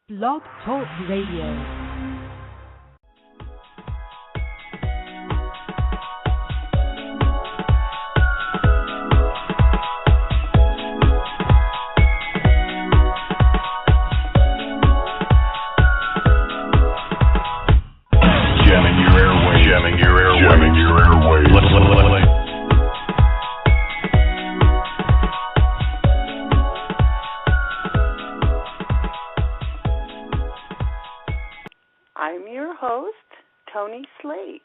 Blog Talk Radio. I'm your host, Toni Slate.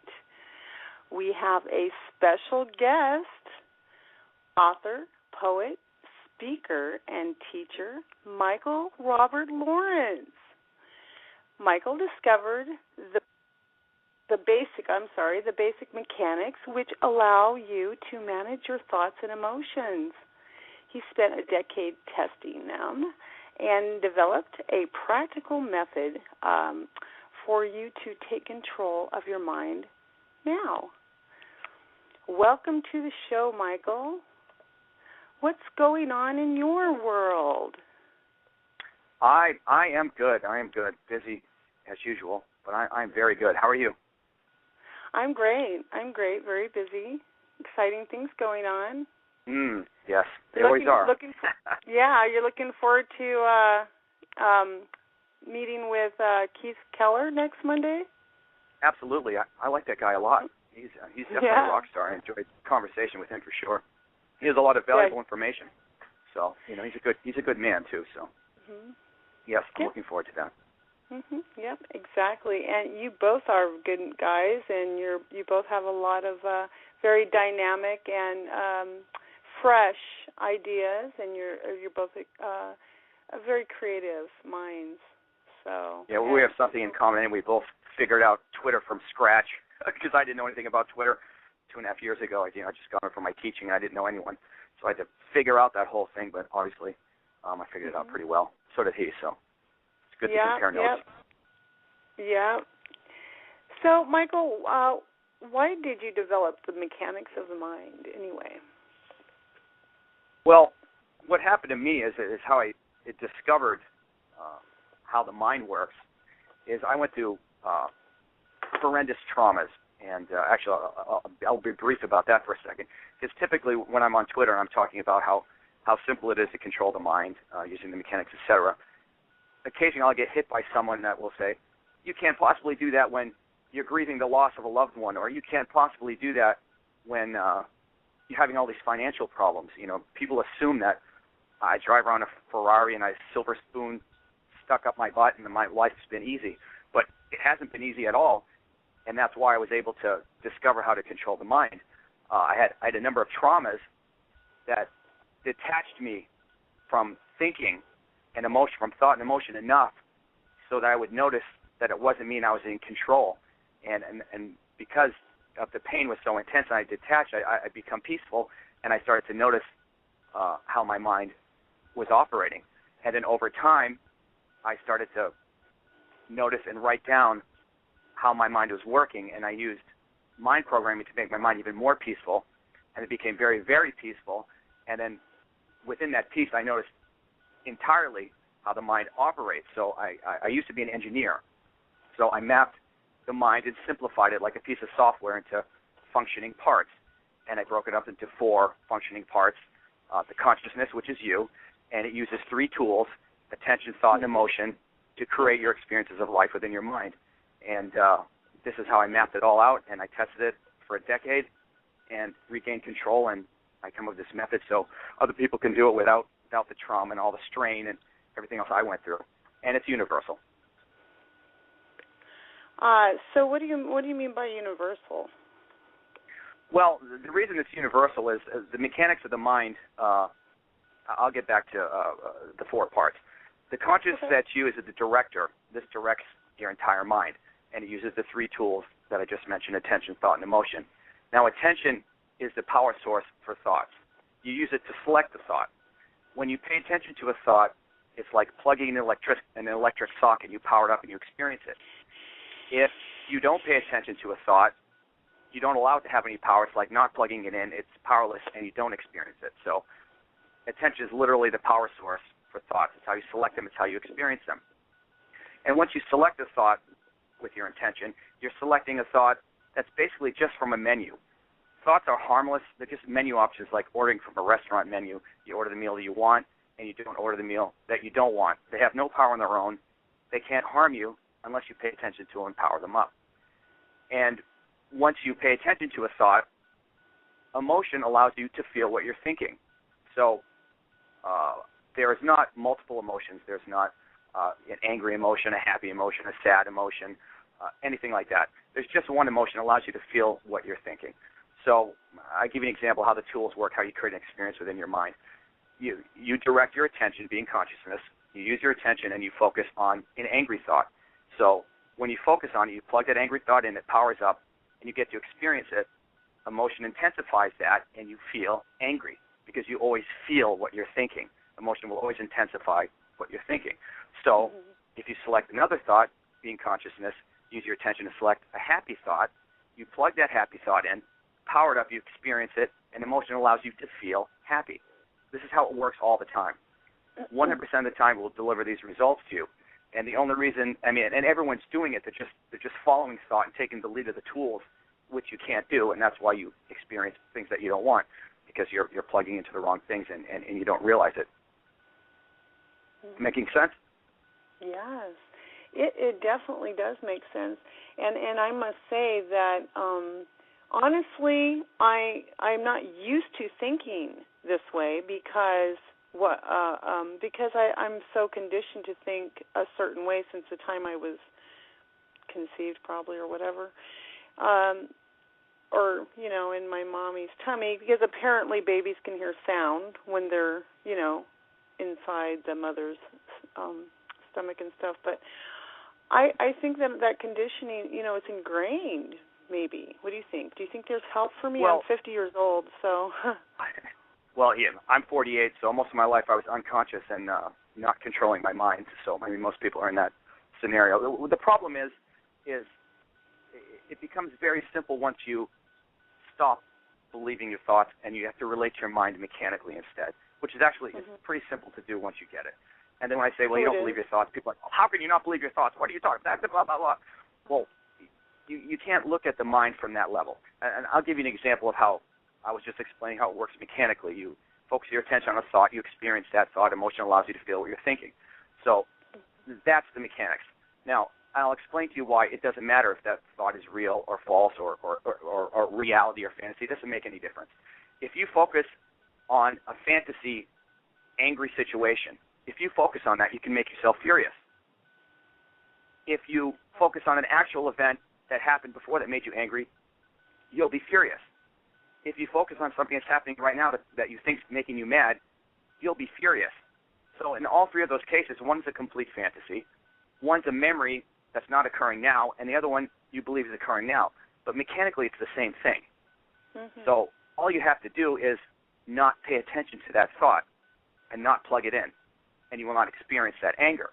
We have a special guest, author, poet, speaker, and teacher, Michael Robert Lawrence. Michael discovered the basic mechanics which allow you to manage your thoughts and emotions. He spent a decade testing them and developed a practical method for you to take control of your mind now. Welcome to the show, Michael. What's going on in your world? I am good. I am good. Busy as usual, but I'm very good. How are you? I'm great. Very busy. Exciting things going on. Yes, they always are. You're looking forward to meeting with Keith Keller next Monday? Absolutely. I like that guy a lot. He's definitely a rock star. I enjoyed the conversation with him for sure. He has a lot of valuable information. So, he's a good man too. So, yes, I'm looking forward to that. Yep, exactly. And you both are good guys, and you both have a lot of very dynamic and fresh ideas, and you're both very creative minds. So yeah, we have something in common, and we both figured out Twitter from scratch because I didn't know anything about Twitter 2.5 years ago. I just got it from my teaching, and I didn't know anyone, so I had to figure out that whole thing. But obviously, I figured it out pretty well. So did he. So it's good to compare notes. Yeah. So, Michael, why did you develop the mechanics of the mind anyway? Well, what happened to me is how I discovered how the mind works is I went through horrendous traumas, and actually I'll be brief about that for a second, because typically when I'm on Twitter and I'm talking about how simple it is to control the mind using the mechanics, etc., occasionally I'll get hit by someone that will say, you can't possibly do that when you're grieving the loss of a loved one, or you can't possibly do that when you're having all these financial problems. People assume that I drive around a Ferrari and I silver spoon stuck up my butt and my life's been easy. But it hasn't been easy at all, and that's why I was able to discover how to control the mind. I had a number of traumas that detached me from thinking and emotion, from thought and emotion enough so that I would notice that it wasn't me and I was in control. And because of the pain was so intense and I detached, I become peaceful, and I started to notice how my mind was operating. And then over time, I started to notice and write down how my mind was working, and I used mind programming to make my mind even more peaceful, and it became very, very peaceful. And then within that peace, I noticed entirely how the mind operates. So I used to be an engineer, so I mapped the mind and simplified it like a piece of software into functioning parts, and I broke it up into 4 functioning parts. The consciousness, which is you, and it uses 3 tools: attention, thought, and emotion, to create your experiences of life within your mind. And this is how I mapped it all out, and I tested it for a decade and regained control, and I come up with this method so other people can do it without the trauma and all the strain and everything else I went through. And it's universal. So what do you mean by universal? Well, the reason it's universal is the mechanics of the mind. I'll get back to the 4 parts. The conscious that you is the director. This directs your entire mind, and it uses the 3 tools that I just mentioned: attention, thought, and emotion. Now, attention is the power source for thoughts. You use it to select the thought. When you pay attention to a thought, it's like plugging an electric socket. You power it up and you experience it. If you don't pay attention to a thought, you don't allow it to have any power. It's like not plugging it in. It's powerless, and you don't experience it. So attention is literally the power source for thoughts. It's how you select them. It's how you experience them. And once you select a thought with your intention, you're selecting a thought that's basically just from a menu. Thoughts are harmless. They're just menu options, like ordering from a restaurant menu. You order the meal that you want, and you don't order the meal that you don't want. They have no power on their own. They can't harm you unless you pay attention to them and power them up. And once you pay attention to a thought, emotion allows you to feel what you're thinking. So there is not multiple emotions. There's not an angry emotion, a happy emotion, a sad emotion, anything like that. There's just one emotion that allows you to feel what you're thinking. So I give you an example of how the tools work, how you create an experience within your mind. You direct your attention, being consciousness. You use your attention and you focus on an angry thought. So when you focus on it, you plug that angry thought in, it powers up, and you get to experience it. Emotion intensifies that, and you feel angry because you always feel what you're thinking. Emotion will always intensify what you're thinking. So if you select another thought, being consciousness, use your attention to select a happy thought, you plug that happy thought in, power it up, you experience it, and emotion allows you to feel happy. This is how it works all the time. 100% of the time it will deliver these results to you. And the only reason, and everyone's doing it, they're just following thought and taking the lead of the tools, which you can't do, and that's why you experience things that you don't want, because you're plugging into the wrong things and you don't realize it. Making sense? Yes. It definitely does make sense. And I must say that honestly, I'm not used to thinking this way because I'm so conditioned to think a certain way since the time I was conceived, probably, or whatever, or in my mommy's tummy, because apparently babies can hear sound when they're inside the mother's stomach and stuff. But I think that conditioning, it's ingrained. Maybe. What do you think? Do you think there's help for me? Well, I'm 50 years old, so. Well, yeah, I'm 48, so most of my life I was unconscious and not controlling my mind. So most people are in that scenario. The problem is it becomes very simple once you stop believing your thoughts and you have to relate to your mind mechanically instead, which is actually it's pretty simple to do once you get it. And then when I say, well, you don't believe your thoughts, people are like, how can you not believe your thoughts? What are you talking about? Blah, blah, blah. Well, you can't look at the mind from that level. And I'll give you an example of how I was just explaining how it works mechanically. You focus your attention on a thought, you experience that thought, emotion allows you to feel what you're thinking. So that's the mechanics. Now, I'll explain to you why it doesn't matter if that thought is real or false or reality or fantasy. It doesn't make any difference. If you focus on a fantasy, angry situation, if you focus on that, you can make yourself furious. If you focus on an actual event that happened before that made you angry, you'll be furious. If you focus on something that's happening right now that you think is making you mad, you'll be furious. So in all three of those cases, one's a complete fantasy, one's a memory that's not occurring now, and the other one you believe is occurring now. But mechanically, it's the same thing. So all you have to do is not pay attention to that thought and not plug it in, and you will not experience that anger.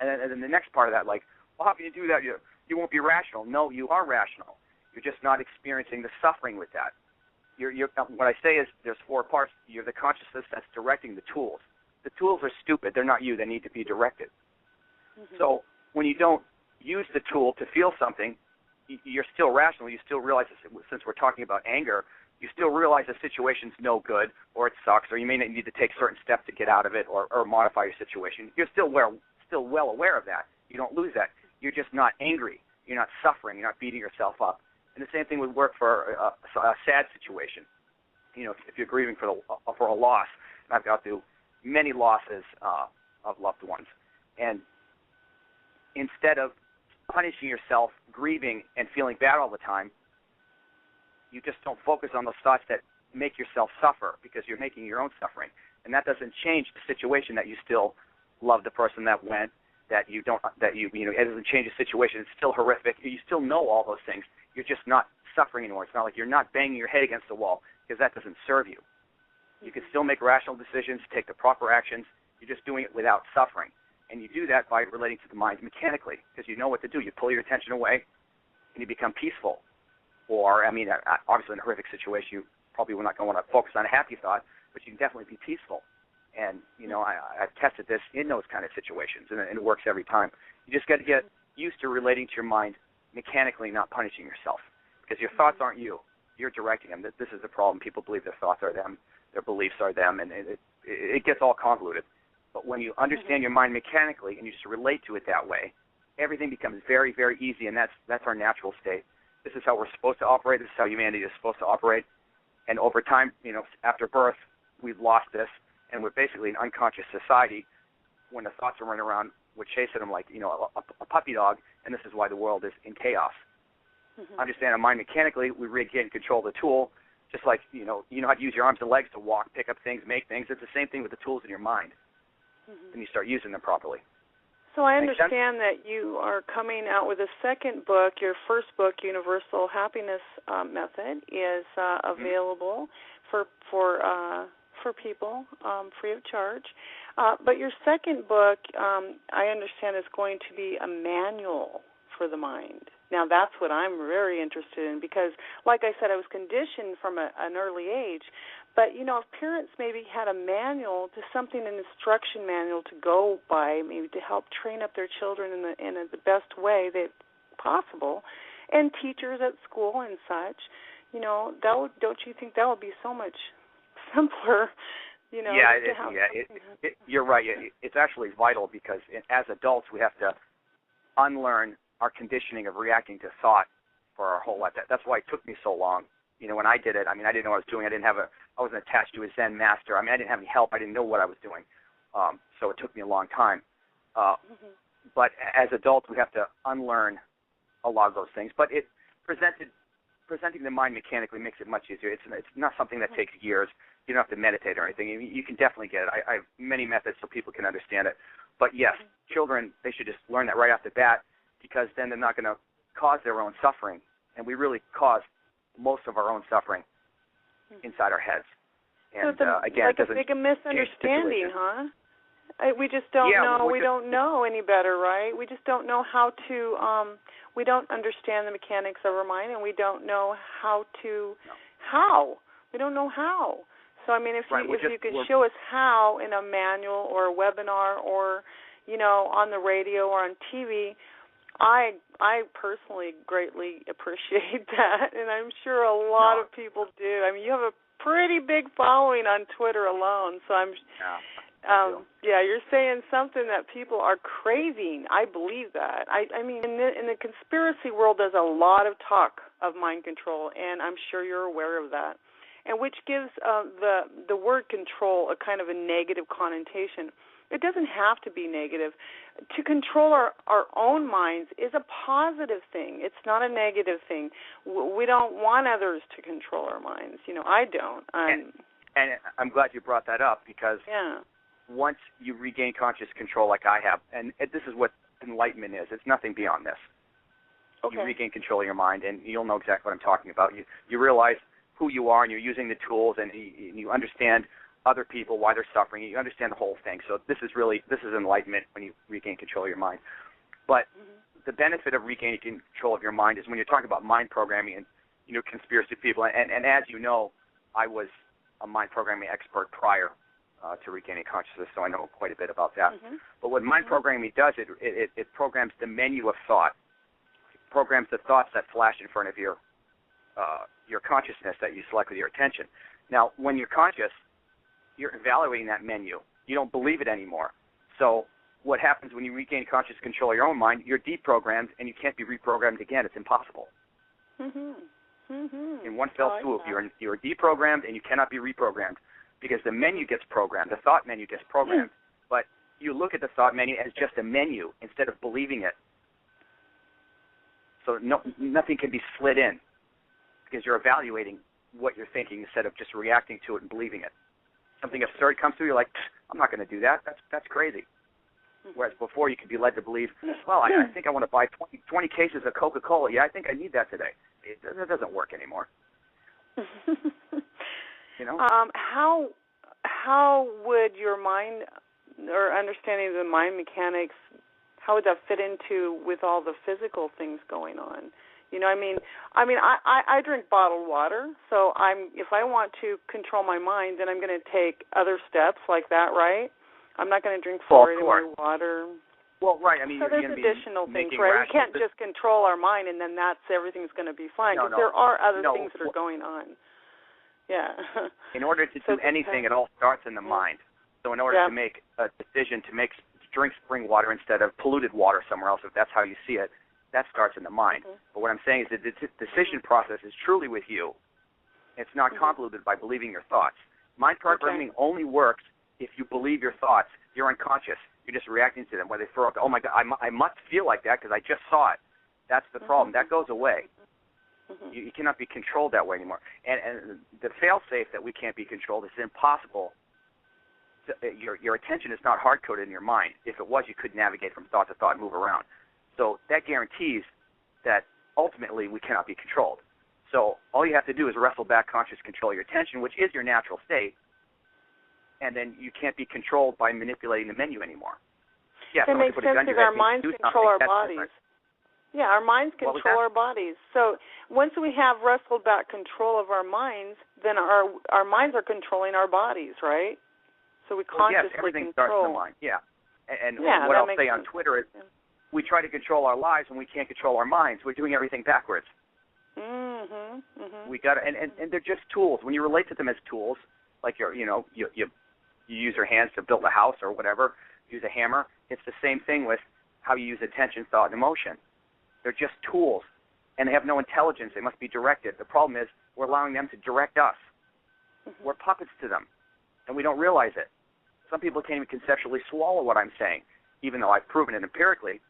And then the next part of that, like, well, how can you do that? You won't be rational. No, you are rational. You're just not experiencing the suffering with that. What I say is there's four parts. You're the consciousness that's directing the tools. The tools are stupid. They're not you. They need to be directed. So when you don't use the tool to feel something, you're still rational. You still realize, since we're talking about anger, you still realize the situation's no good or it sucks, or you may need to take certain steps to get out of it or modify your situation. You're still well aware of that. You don't lose that. You're just not angry. You're not suffering. You're not beating yourself up. And the same thing would work for a sad situation. If you're grieving for a loss, and I've got through many losses of loved ones, and instead of punishing yourself, grieving, and feeling bad all the time, you just don't focus on those thoughts that make yourself suffer because you're making your own suffering. And that doesn't change the situation that you still love the person that went, it doesn't change the situation. It's still horrific. You still know all those things. You're just not suffering anymore. It's not like you're not banging your head against the wall because that doesn't serve you. You can still make rational decisions, take the proper actions. You're just doing it without suffering. And you do that by relating to the mind mechanically because you know what to do. You pull your attention away and you become peaceful. Or, obviously in a horrific situation, you probably will not want to focus on a happy thought, but you can definitely be peaceful. And, I've tested this in those kind of situations, and it works every time. You just got to get used to relating to your mind mechanically, not punishing yourself, because your thoughts aren't you. You're directing them. This is the problem. People believe their thoughts are them, their beliefs are them, and it gets all convoluted. But when you understand your mind mechanically and you just relate to it that way, everything becomes very, very easy, and that's our natural state. This is how we're supposed to operate. This is how humanity is supposed to operate. And over time, after birth, we've lost this, and we're basically an unconscious society. When the thoughts are running around, we're chasing them like, a puppy dog, and this is why the world is in chaos. Understand our mind mechanically, we regain control of the tool, just like, you know how to use your arms and legs to walk, pick up things, make things. It's the same thing with the tools in your mind. And you start using them properly. So I understand that you are coming out with a second book. Your first book, Universal Happiness Method, is available for people free of charge. But your second book, I understand, is going to be a manual for the mind. Now, that's what I'm very interested in because, like I said, I was conditioned from an early age. But, if parents maybe had a manual to something, an instruction manual to go by, maybe to help train up their children in the best way that possible, and teachers at school and such, don't you think that would be so much simpler? You're right. It's actually vital because as adults we have to unlearn our conditioning of reacting to thought for our whole life. That's why it took me so long. When I did it, I didn't know what I was doing. I wasn't attached to a Zen master. I didn't have any help. I didn't know what I was doing. So it took me a long time. But as adults, we have to unlearn a lot of those things. But presenting the mind mechanically makes it much easier. It's not something that takes years. You don't have to meditate or anything. You can definitely get it. I have many methods so people can understand it. But yes, children, they should just learn that right off the bat because then they're not going to cause their own suffering. And we really cause most of our own suffering inside our heads. And so again, like a big misunderstanding, huh? We just don't know. We don't know any better, right? We just don't know how to. We don't understand the mechanics of our mind, and we don't know how to. How we don't know how. So if you could show us how in a manual or a webinar or on the radio or on TV. I personally greatly appreciate that, and I'm sure a lot of people do. You have a pretty big following on Twitter alone, so you're saying something that people are craving. I believe that. In the conspiracy world, there's a lot of talk of mind control, and I'm sure you're aware of that, and which gives the word control a kind of a negative connotation. It doesn't have to be negative. To control our own minds is a positive thing. It's not a negative thing. We don't want others to control our minds. I don't. And I'm glad you brought that up because once you regain conscious control like I have, and this is what enlightenment is. It's nothing beyond this. Okay. You regain control of your mind, and you'll know exactly what I'm talking about. You realize who you are, and you're using the tools, and you understand other people, why they're suffering. You understand the whole thing. So this is enlightenment when you regain control of your mind. But the benefit of regaining control of your mind is when you're talking about mind programming and conspiracy people. And as you know, I was a mind programming expert prior to regaining consciousness, so I know quite a bit about that. But what mind programming does, it programs the menu of thought. It programs the thoughts that flash in front of your consciousness that you select with your attention. Now, when you're conscious, you're evaluating that menu. You don't believe it anymore. So what happens when you regain conscious control of your own mind, you're deprogrammed and you can't be reprogrammed again. It's impossible. In one fell swoop, you're deprogrammed and you cannot be reprogrammed because the menu gets programmed, the thought menu gets programmed. But you look at the thought menu as just a menu instead of believing it. So nothing can be slid in because you're evaluating what you're thinking instead of just reacting to it and believing it. Something absurd comes through, you're like, I'm not going to do that. That's crazy. Whereas before you could be led to believe, well, I think I want to buy 20 cases of Coca-Cola. Yeah, I think I need that today. That doesn't work anymore. How would your mind or understanding of the mind mechanics, how would that fit into with all the physical things going on? I drink bottled water, so if I want to control my mind, then I'm going to take other steps like that, right? I'm not going to drink fluoridated water. Well, right. I mean, so you're there's going to be additional things, making right? We can't rational just control our mind and then everything's going to be fine. No, Because there are other no. things that are going on. Yeah. In order to do anything, it all starts in the mind. So in order to make a decision to drink spring water instead of polluted water somewhere else, if that's how you see it, that starts in the mind. But what I'm saying is that the decision process is truly with you. It's not convoluted by believing your thoughts. Mind programming only works if you believe your thoughts. You're unconscious. You're just reacting to them. Where they throw up, oh my God, I must feel like that because I just saw it. That's the problem. That goes away. You cannot be controlled that way anymore. And the fail-safe that we can't be controlled is impossible. Your attention is not hard-coded in your mind. If it was, you could navigate from thought to thought and move around. So that guarantees that ultimately we cannot be controlled. So all you have to do is wrestle back conscious control of your attention, which is your natural state, and then you can't be controlled by manipulating the menu anymore. Yeah, that makes sense because our minds control our bodies. Yeah, our minds control our bodies. So once we have wrestled back control of our minds, then our minds are controlling our bodies, right? So we consciously everything control. starts in the mind. Yeah, and what I'll say on Twitter is, we try to control our lives when we can't control our minds. We're doing everything backwards. We got and they're just tools. When you relate to them as tools, like you use your hands to build a house or whatever, use a hammer. It's the same thing with how you use attention, thought, and emotion. They're just tools, and they have no intelligence. They must be directed. The problem is we're allowing them to direct us. We're puppets to them, and we don't realize it. Some people can't even conceptually swallow what I'm saying, even though I've proven it empirically.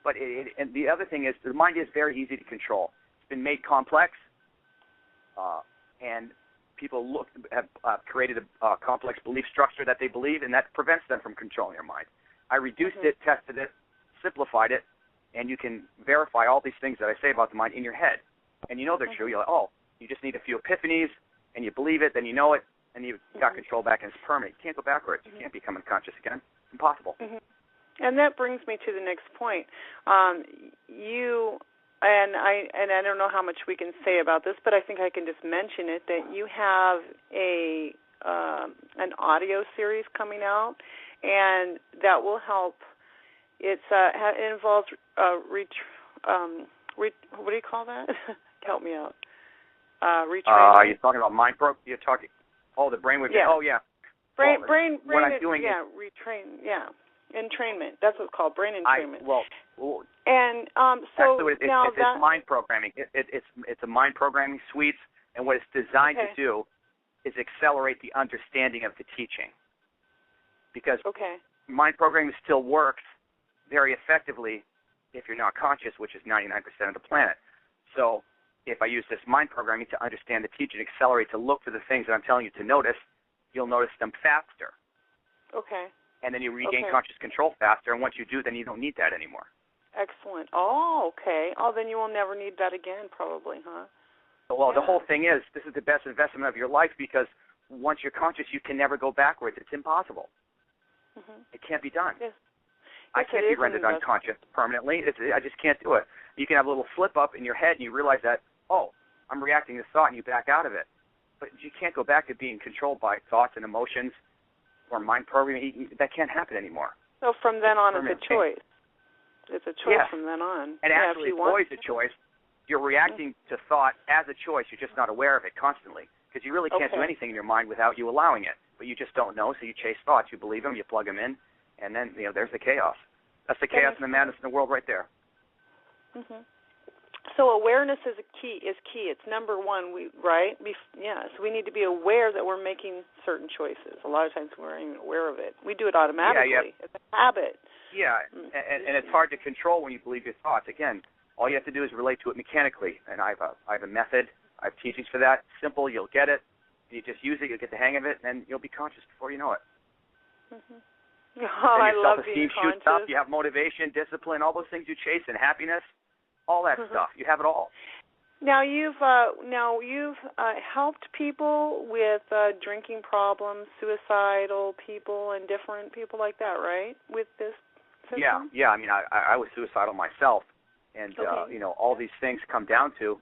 But and the other thing is the mind is very easy to control. It's been made complex, and people have created a complex belief structure that they believe, and that prevents them from controlling their mind. I reduced it, tested it, simplified it, and you can verify all these things that I say about the mind in your head. And you know they're true. You're like, you just need a few epiphanies, and you believe it, then you know it, and you've got control back, and it's permanent. You can't go backwards. You can't become unconscious again. It's impossible. And that brings me to the next point. You and I don't know how much we can say about this, but I think I can just mention it, that you have an audio series coming out, and that will help. It involves what do you call that? Help me out. Retraining. Are you talking about mind probe? You're talking. The brainwave. Yeah. Oh yeah. Brain. What I'm doing retrain. Yeah. Entrainment. That's what it's called, brain entrainment. And so actually, now it's mind programming. It's a mind programming suite, and what it's designed to do is accelerate the understanding of the teaching. Because mind programming still works very effectively if you're not conscious, which is 99% of the planet. So if I use this mind programming to understand the teaching, accelerate to look for the things that I'm telling you to notice, you'll notice them faster. Okay. And then you regain conscious control faster, and once you do, then you don't need that anymore. Excellent. Oh, okay. Then you will never need that again, probably, huh? Well, the whole thing is, this is the best investment of your life, because once you're conscious, you can never go backwards. It's impossible. It can't be done. Yes. I can't be rendered unconscious permanently. I just can't do it. You can have a little slip-up in your head, and you realize that, I'm reacting to thought, and you back out of it. But you can't go back to being controlled by thoughts and emotions or mind programming. That can't happen anymore. So from then on, it's a choice. It's a choice from then on. And actually, it's always a choice. You're reacting to thought as a choice. You're just not aware of it constantly, because you really can't do anything in your mind without you allowing it. But you just don't know, so you chase thoughts. You believe them, you plug them in, and then there's the chaos. That's the chaos and the madness in the world right there. So awareness is key. It's number one, right? So we need to be aware that we're making certain choices. A lot of times we aren't even aware of it. We do it automatically. It's a habit. Yeah, and it's hard to control when you believe your thoughts. Again, all you have to do is relate to it mechanically. And I have a method. I have teachings for that. Simple. You'll get it. You just use it. You'll get the hang of it, and you'll be conscious before you know it. I love being conscious. Shoots up. You have motivation, discipline, all those things you chase, and happiness. All that stuff. You have it all. Now you've helped people with drinking problems, suicidal people, and different people like that, right? With this system? Yeah. I mean, I was suicidal myself, and all these things come down to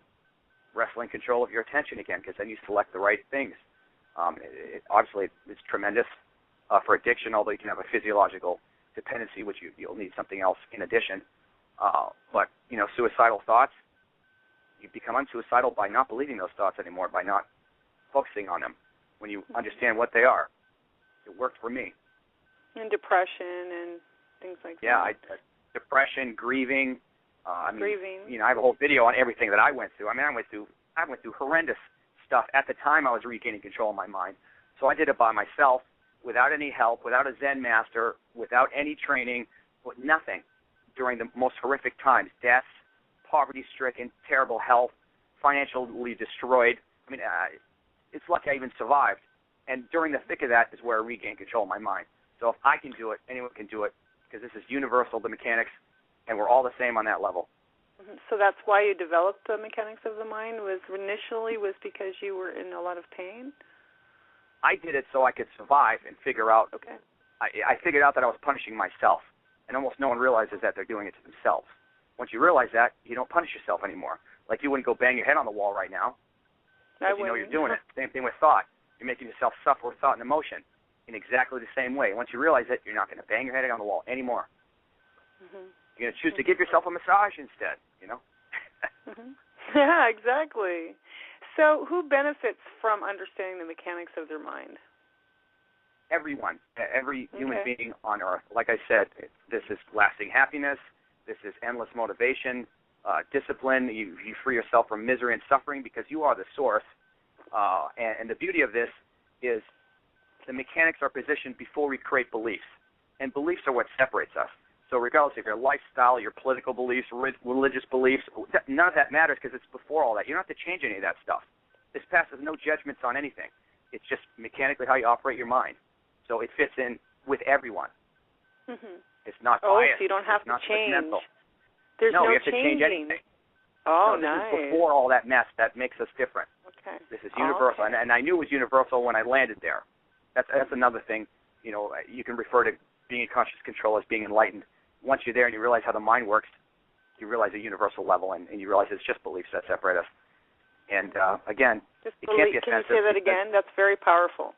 wrestling control of your attention again, because then you select the right things. Obviously, it's tremendous for addiction, although you can have a physiological dependency, which you'll need something else in addition. But, suicidal thoughts, you become unsuicidal by not believing those thoughts anymore, by not focusing on them. When you understand what they are, it worked for me. And depression and things like that. Yeah, depression, grieving. Grieving. I have a whole video on everything that I went through. I went through horrendous stuff. At the time, I was regaining control of my mind. So I did it by myself, without any help, without a Zen master, without any training, with nothing, during the most horrific times: deaths, poverty-stricken, terrible health, financially destroyed. It's lucky I even survived. And during the thick of that is where I regained control of my mind. So if I can do it, anyone can do it, because this is universal, the mechanics, and we're all the same on that level. So that's why you developed the mechanics of the mind, was because you were in a lot of pain? I did it so I could survive and figure out. Okay. I figured out that I was punishing myself, and almost no one realizes that they're doing it to themselves. Once you realize that, you don't punish yourself anymore. Like, you wouldn't go bang your head on the wall right now, because you know you're doing it. Same thing with thought. You're making yourself suffer with thought and emotion in exactly the same way. Once you realize it, you're not going to bang your head on the wall anymore. You're going to choose to give yourself a massage instead, Yeah, exactly. So who benefits from understanding the mechanics of their mind? Everyone, every human being on Earth. Like I said, this is lasting happiness. This is endless motivation, discipline. You free yourself from misery and suffering because you are the source. And the beauty of this is the mechanics are positioned before we create beliefs. And beliefs are what separates us. So regardless of your lifestyle, your political beliefs, religious beliefs, none of that matters because it's before all that. You don't have to change any of that stuff. This passes no judgments on anything. It's just mechanically how you operate your mind. So it fits in with everyone. It's not biased. So you don't have to change. There's no you have to change anything. Oh, this nice. is before all that mess that makes us different. Okay. This is universal, and I knew it was universal when I landed there. That's another thing. You can refer to being in conscious control as being enlightened. Once you're there and you realize how the mind works, you realize a universal level, and you realize it's just beliefs that separate us. And again, it can't be offensive. Can you say that again? That's very powerful.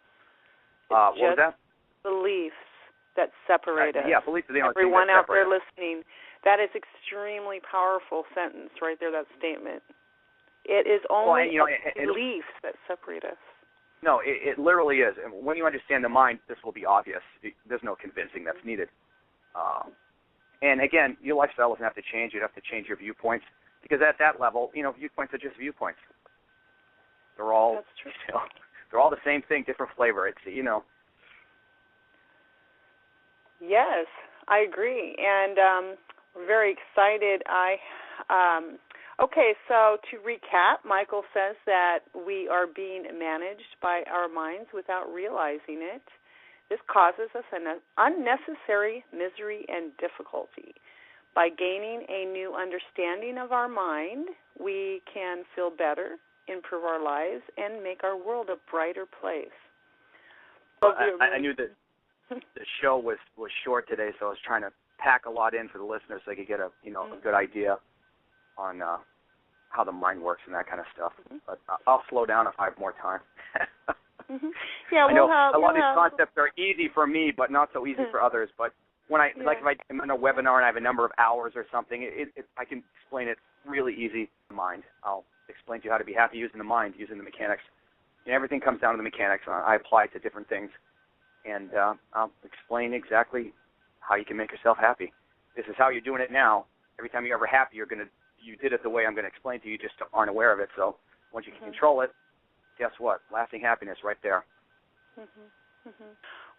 What was that? Beliefs that separate us. Yeah, beliefs are the only Everyone thing that out there separate us. listening, that is extremely powerful sentence right there, that statement. It is only beliefs that separate us. No, it literally is. And when you understand the mind, this will be obvious. There's no convincing that's needed. And again, your lifestyle doesn't have to change. You'd have to change your viewpoints, because at that level, viewpoints are just viewpoints. They're all That's true. They're all the same thing, different flavor. It's Yes, I agree, and we're very excited. Okay, so to recap, Michael says that we are being managed by our minds without realizing it. This causes us an unnecessary misery and difficulty. By gaining a new understanding of our mind, we can feel better, improve our lives, and make our world a brighter place. Well, I knew that the show was short today, so I was trying to pack a lot in for the listeners so they could get a good idea on how the mind works and that kind of stuff. But I'll slow down if I have more time. Yeah, I know a lot of these concepts are easy for me, but not so easy for others. But when if I'm in a webinar and I have a number of hours or something, I can explain it really easy. Mind. I'll explain to you how to be happy using the mind, using the mechanics. And everything comes down to the mechanics. I apply it to different things, and I'll explain exactly how you can make yourself happy. This is how you're doing it now. Every time you're ever happy, you did it the way I'm going to explain to you. You just aren't aware of it. So once you can control it, guess what? Lasting happiness right there.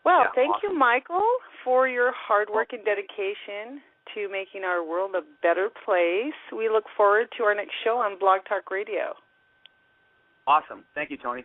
Well, thank you, Michael, for your hard work and dedication to making our world a better place. We look forward to our next show on Blog Talk Radio. Awesome. Thank you, Toni.